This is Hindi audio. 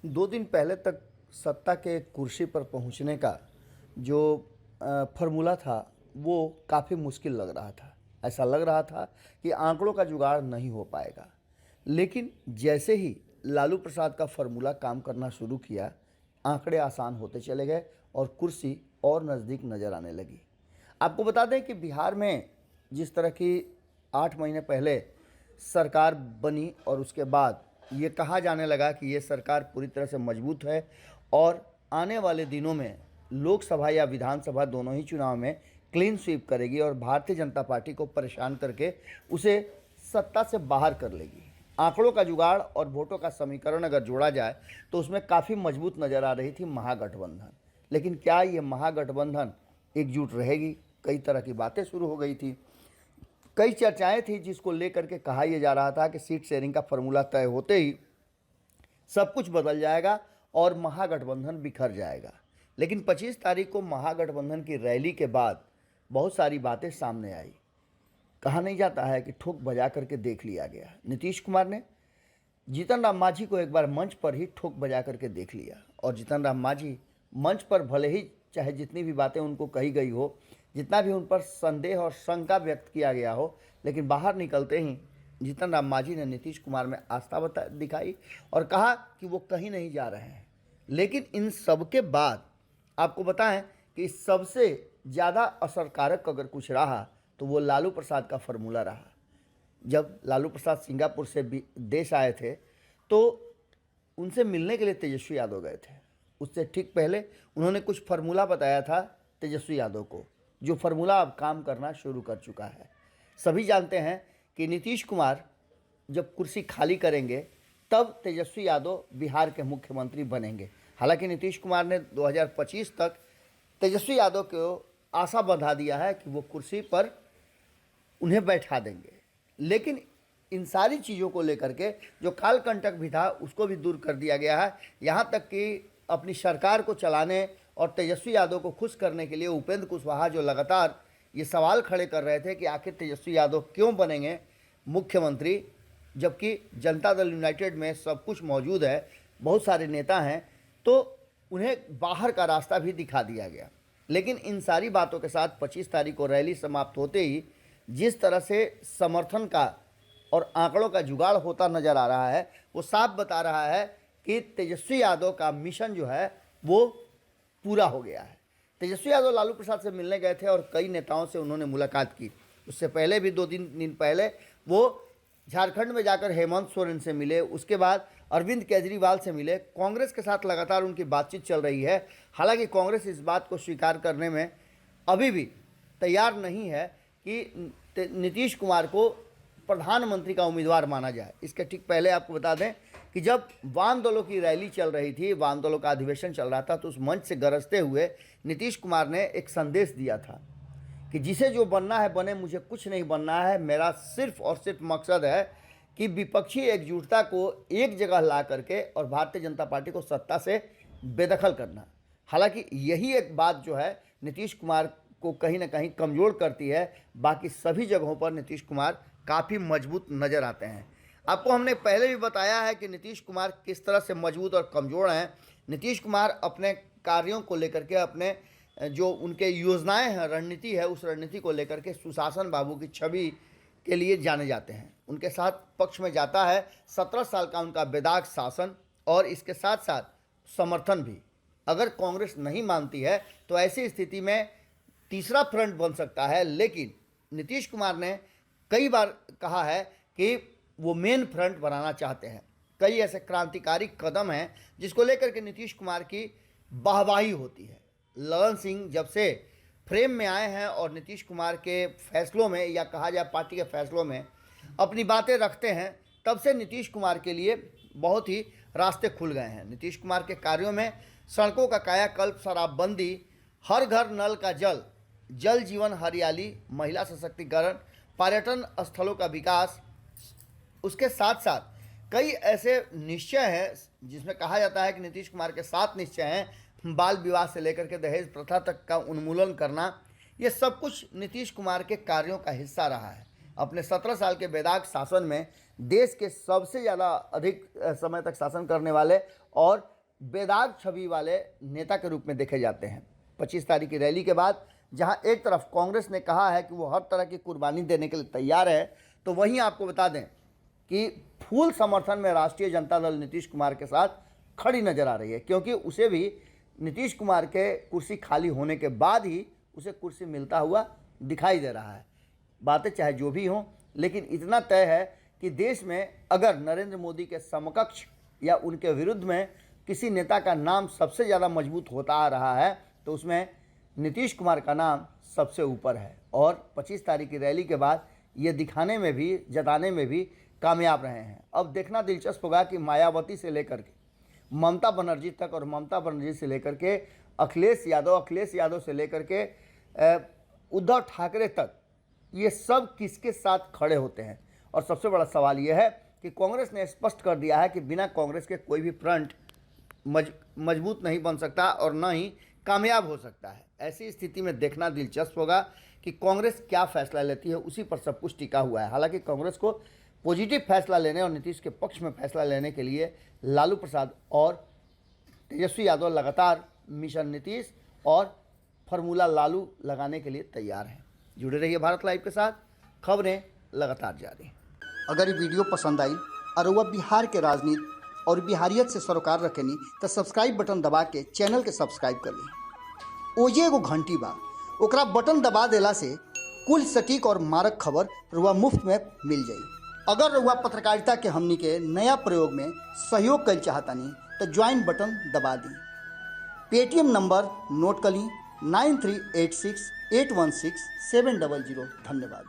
2 दिन पहले तक सत्ता के कुर्सी पर पहुंचने का जो फॉर्मूला था वो काफ़ी मुश्किल लग रहा था। ऐसा लग रहा था कि आंकड़ों का जुगाड़ नहीं हो पाएगा। लेकिन जैसे ही लालू प्रसाद का फॉर्मूला काम करना शुरू किया, आंकड़े आसान होते चले गए और कुर्सी और नज़दीक नज़र आने लगी। आपको बता दें कि बिहार में जिस तरह की 8 महीने पहले सरकार बनी और उसके बाद ये कहा जाने लगा कि ये सरकार पूरी तरह से मजबूत है और आने वाले दिनों में लोकसभा या विधानसभा दोनों ही चुनाव में क्लीन स्वीप करेगी और भारतीय जनता पार्टी को परेशान करके उसे सत्ता से बाहर कर लेगी। आंकड़ों का जुगाड़ और वोटों का समीकरण अगर जोड़ा जाए तो उसमें काफ़ी मजबूत नज़र आ रही थी महागठबंधन। लेकिन क्या ये महागठबंधन एकजुट रहेगी? कई तरह की बातें शुरू हो गई थी, कई चर्चाएं थी जिसको लेकर के कहा यह जा रहा था कि सीट शेयरिंग का फॉर्मूला तय होते ही सब कुछ बदल जाएगा और महागठबंधन बिखर जाएगा। लेकिन 25 तारीख को महागठबंधन की रैली के बाद बहुत सारी बातें सामने आई। कहा नहीं जाता है कि ठोक बजा करके देख लिया गया। नीतीश कुमार ने जीतन राम मांझी को एक बार मंच पर ही ठोक बजा करके देख लिया और जीतन राम मांझी मंच पर भले ही चाहे जितनी भी बातें उनको कही गई हो, जितना भी उन पर संदेह और शंका व्यक्त किया गया हो, लेकिन बाहर निकलते ही जीतन राम मांझी ने नीतीश कुमार में आस्था दिखाई और कहा कि वो कहीं नहीं जा रहे हैं। लेकिन इन सब के बाद आपको बताएं कि सबसे ज़्यादा असरकारक अगर कुछ रहा तो वो लालू प्रसाद का फॉर्मूला रहा। जब लालू प्रसाद सिंगापुर से देश आए थे तो उनसे मिलने के लिए तेजस्वी यादव गए थे। उससे ठीक पहले उन्होंने कुछ फार्मूला बताया था तेजस्वी यादव को, जो फार्मूला अब काम करना शुरू कर चुका है। सभी जानते हैं कि नीतीश कुमार जब कुर्सी खाली करेंगे तब तेजस्वी यादव बिहार के मुख्यमंत्री बनेंगे। हालांकि नीतीश कुमार ने 2025 तक तेजस्वी यादव को आशा बंधा दिया है कि वो कुर्सी पर उन्हें बैठा देंगे। लेकिन इन सारी चीज़ों को लेकर के जो कालकंटक भी था उसको भी दूर कर दिया गया है। यहाँ तक कि अपनी सरकार को चलाने और तेजस्वी यादव को खुश करने के लिए उपेंद्र कुशवाहा जो लगातार ये सवाल खड़े कर रहे थे कि आखिर तेजस्वी यादव क्यों बनेंगे मुख्यमंत्री, जबकि जनता दल यूनाइटेड में सब कुछ मौजूद है, बहुत सारे नेता हैं, तो उन्हें बाहर का रास्ता भी दिखा दिया गया। लेकिन इन सारी बातों के साथ 25 तारीख को रैली समाप्त होते ही जिस तरह से समर्थन का और आंकड़ों का जुगाड़ होता नज़र आ रहा है वो साफ बता रहा है कि तेजस्वी यादव का मिशन जो है वो पूरा हो गया है। तेजस्वी यादव लालू प्रसाद से मिलने गए थे और कई नेताओं से उन्होंने मुलाकात की। उससे पहले भी 2 दिन पहले वो झारखंड में जाकर हेमंत सोरेन से मिले, उसके बाद अरविंद केजरीवाल से मिले। कांग्रेस के साथ लगातार उनकी बातचीत चल रही है। हालांकि कांग्रेस इस बात को स्वीकार करने में अभी भी तैयार नहीं है कि नीतीश कुमार को प्रधानमंत्री का उम्मीदवार माना जाए। इसके ठीक पहले आपको बता दें कि जब वाम दलों की रैली चल रही थी, वाम दलों का अधिवेशन चल रहा था, तो उस मंच से गरजते हुए नीतीश कुमार ने एक संदेश दिया था कि जिसे जो बनना है बने, मुझे कुछ नहीं बनना है, मेरा सिर्फ और सिर्फ मकसद है कि विपक्षी एकजुटता को एक जगह ला करके और भारतीय जनता पार्टी को सत्ता से बेदखल करना। हालांकि यही एक बात जो है नीतीश कुमार को कहीं ना कहीं कमज़ोर करती है। बाकी सभी जगहों पर नीतीश कुमार काफ़ी मजबूत नज़र आते हैं। आपको हमने पहले भी बताया है कि नीतीश कुमार किस तरह से मजबूत और कमज़ोर हैं। नीतीश कुमार अपने कार्यों को लेकर के, अपने जो उनके योजनाएं हैं, रणनीति है, उस रणनीति को लेकर के सुशासन बाबू की छवि के लिए जाने जाते हैं। उनके साथ पक्ष में जाता है 17 साल का उनका बेदाग शासन और इसके साथ साथ समर्थन भी। अगर कांग्रेस नहीं मानती है तो ऐसी स्थिति में तीसरा फ्रंट बन सकता है। लेकिन नीतीश कुमार ने कई बार कहा है कि वो मेन फ्रंट बनाना चाहते हैं। कई ऐसे क्रांतिकारी कदम हैं जिसको लेकर के नीतीश कुमार की वाहवाही होती है। ललन सिंह जब से फ्रेम में आए हैं और नीतीश कुमार के फैसलों में, या कहा जाए पार्टी के फैसलों में अपनी बातें रखते हैं, तब से नीतीश कुमार के लिए बहुत ही रास्ते खुल गए हैं। नीतीश कुमार के कार्यों में सड़कों का कायाकल्प, शराबबंदी, हर घर नल का जल, जल जीवन हरियाली, महिला सशक्तिकरण, पर्यटन स्थलों का विकास, उसके साथ साथ कई ऐसे निश्चय हैं जिसमें कहा जाता है कि नीतीश कुमार के 7 निश्चय हैं। बाल विवाह से लेकर के दहेज प्रथा तक का उन्मूलन करना, ये सब कुछ नीतीश कुमार के कार्यों का हिस्सा रहा है। अपने 17 साल के बेदाग शासन में देश के सबसे ज़्यादा अधिक समय तक शासन करने वाले और बेदाग छवि वाले नेता के रूप में देखे जाते हैं। 25 तारीख की रैली के बाद जहां एक तरफ कांग्रेस ने कहा है कि वो हर तरह की कुर्बानी देने के लिए तैयार है, तो वहीं आपको बता दें कि फुल समर्थन में राष्ट्रीय जनता दल नीतीश कुमार के साथ खड़ी नजर आ रही है, क्योंकि उसे भी नीतीश कुमार के कुर्सी खाली होने के बाद ही उसे कुर्सी मिलता हुआ दिखाई दे रहा है। बातें चाहे जो भी हों, लेकिन इतना तय है कि देश में अगर नरेंद्र मोदी के समकक्ष या उनके विरुद्ध में किसी नेता का नाम सबसे ज़्यादा मजबूत होता आ रहा है तो उसमें नीतीश कुमार का नाम सबसे ऊपर है। और 25 तारीख की रैली के बाद ये दिखाने में भी, जताने में भी कामयाब रहे हैं। अब देखना दिलचस्प होगा कि मायावती से लेकर के ममता बनर्जी तक और ममता बनर्जी से लेकर के अखिलेश यादव से लेकर के उद्धव ठाकरे तक, ये सब किसके साथ खड़े होते हैं। और सबसे बड़ा सवाल यह है कि कांग्रेस ने स्पष्ट कर दिया है कि बिना कांग्रेस के कोई भी फ्रंट मजबूत नहीं बन सकता और न ही कामयाब हो सकता है। ऐसी स्थिति में देखना दिलचस्प होगा कि कांग्रेस क्या फैसला लेती है, उसी पर सब कुछ टिका हुआ है। हालांकि कांग्रेस को पॉजिटिव फैसला लेने और नीतीश के पक्ष में फैसला लेने के लिए लालू प्रसाद और तेजस्वी यादव लगातार मिशन नीतीश और फार्मूला लालू लगाने के लिए तैयार हैं। जुड़े रहिए भारत लाइव के साथ, खबरें लगातार जारी। अगर ये वीडियो पसंद आई और वह बिहार के राजनीति और बिहारियत से सरोकार रखेनी तो सब्सक्राइब बटन दबा के चैनल के सब्सक्राइब कर ली। ओजे एगो घंटी बा, ओकरा बटन दबा देला से कुल सटीक और मारक खबर रुआ मुफ्त में मिल जाई। अगर रुआ पत्रकारिता के हमनी के नया प्रयोग में सहयोग कर चाहतानी तो ज्वाइन बटन दबा दी। पेटीएम नंबर नोट कर ली 9386816700। धन्यवाद।